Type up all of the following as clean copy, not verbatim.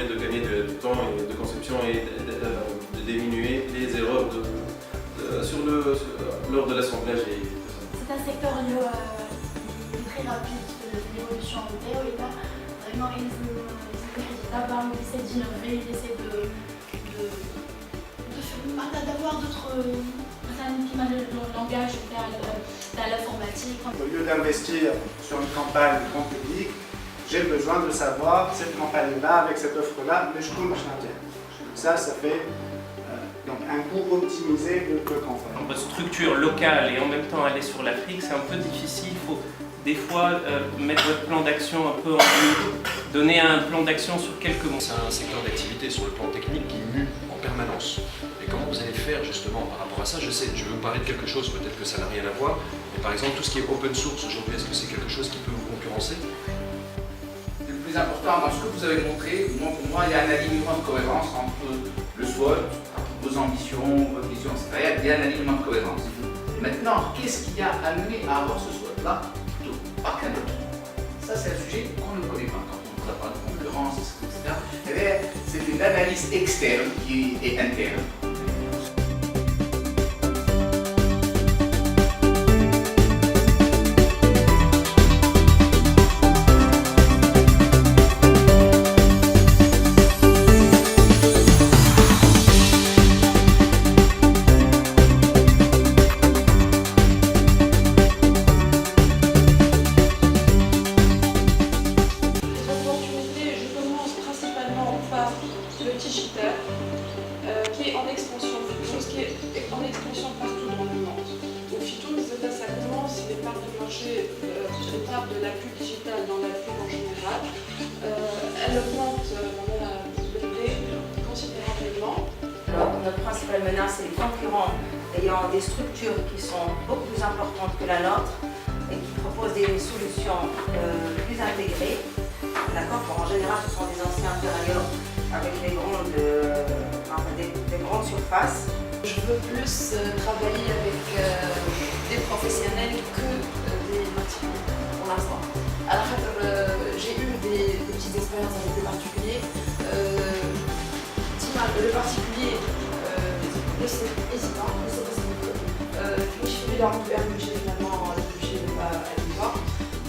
permet de gagner du temps et de conception et de diminuer les erreurs lors de l'assemblage. C'est un secteur très rapide de l'évolution vidéo et là, vraiment, ils essaient d'innover, ils essaient d'avoir d'autres langages dans l'informatique. Au lieu d'investir sur une campagne grand public, j'ai besoin de savoir cette campagne-là, avec cette offre-là, mais je compte ça fait donc un coût optimisé de campagne. Votre structure locale et en même temps aller sur l'Afrique, c'est un peu difficile. Il faut des fois mettre votre plan d'action un peu en vue, donner un plan d'action sur quelques mois. C'est un secteur d'activité sur le plan technique qui mue en permanence. Et comment vous allez faire justement par rapport à ça? Je sais, je vais vous parler de quelque chose, peut-être que ça n'a rien à voir, mais par exemple tout ce qui est open source aujourd'hui, est-ce que c'est quelque chose qui peut vous concurrencer? Le plus important dans ce que vous avez montré, pour moi, il y a un alignement de cohérence entre le SWOT, vos ambitions, votre vision, etc. Il y a un alignement de cohérence. Maintenant, qu'est-ce qui a amené à avoir ce SWOT-là plutôt pas qu'un autre? Ça, c'est un sujet qu'on ne connaît pas. Quand on vous a parlé de concurrence, etc. Eh bien, c'est une analyse externe qui est interne. Le digital, qui est en expansion, partout dans le monde. Au Fitoum, ça commence, les parts de marché, les parts de la pub digitale dans la pub en général, elle augmente considérablement. Alors, notre principale menace, c'est les concurrents ayant des structures qui sont beaucoup plus importantes que la nôtre et qui proposent des solutions plus intégrées. D'accord? En général, ce sont des anciens périaux avec des grandes surfaces. Je veux plus travailler avec des professionnels que des particuliers pour l'instant. Alors, j'ai eu des petites expériences avec des particuliers. Le particulier, c'est hésitant, c'est possible. Je suis leur faire bouger finalement, le budget ne va pas aller voir. La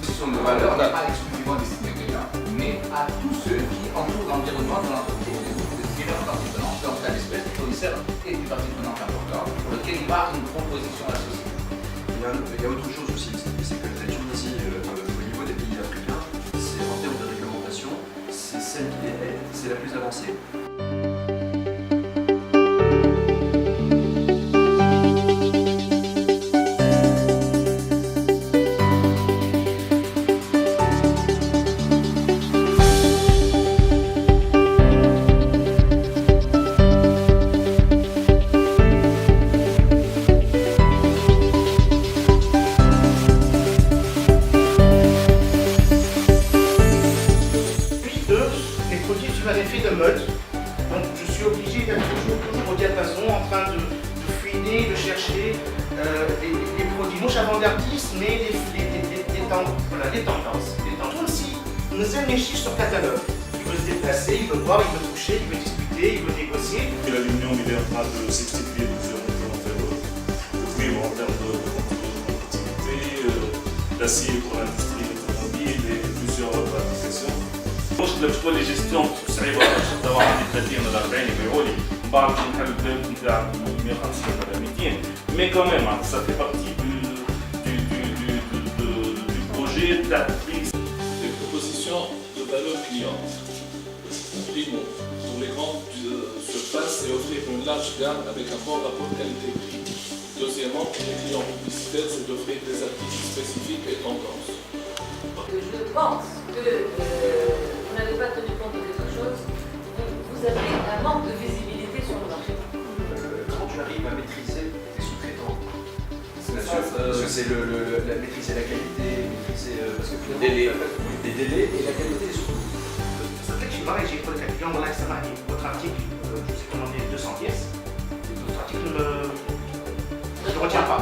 question de valeur n'est pas exclusivement destinée aux clients, mais à tous ceux qui entourent l'environnement de l'entreprise, des différents parties prenantes, dans cas d'espèce, du fournisseur et du partie prenante important, pour lequel il va une proposition à la société. Il y a autre chose aussi, c'est que la Tunisie, au niveau des pays africains, c'est en termes de réglementation, c'est celle qui est la plus avancée. De mode, donc je suis obligé d'être toujours au diapason en train de fouiner, de chercher des produits non avant-gardistes, mais les tendances. Comme si nous aimions sur catalogue. Il veut se déplacer, il veut voir, il veut toucher, il veut discuter, il veut négocier. L'Union est en train de s'expliquer de cuivre en termes de compétitivité, d'acier pour l'industrie automobile et plusieurs autres applications. مشكلة بتولي جيستيون صعيبة باش واحد 30 ولا 40 يبيعوا لي من بعد نحل البيت نتاع 150 ولا 200 مي كوميم ça fait partie du projet de la prise. Les propositions de valeur client. Primo, pour les grandes surfaces, c'est offrir une large gamme avec un bon rapport qualité-prix. Deuxièmement, pour les clients publicitaires, c'est d'offrir des articles spécifiques et tendances. Je pense que vous n'avez pas tenu compte de quelque chose, vous avez un manque de visibilité sur le marché. Comment tu arrives à maîtriser tes sous-traitants? Parce que c'est maîtriser la qualité, maîtriser parce que les délais et la qualité surtout. C'est vrai que je suis pareil, j'ai école de client, voilà, ça m'a dit votre article, je sais commander 200 pièces, et votre article ne le retient pas.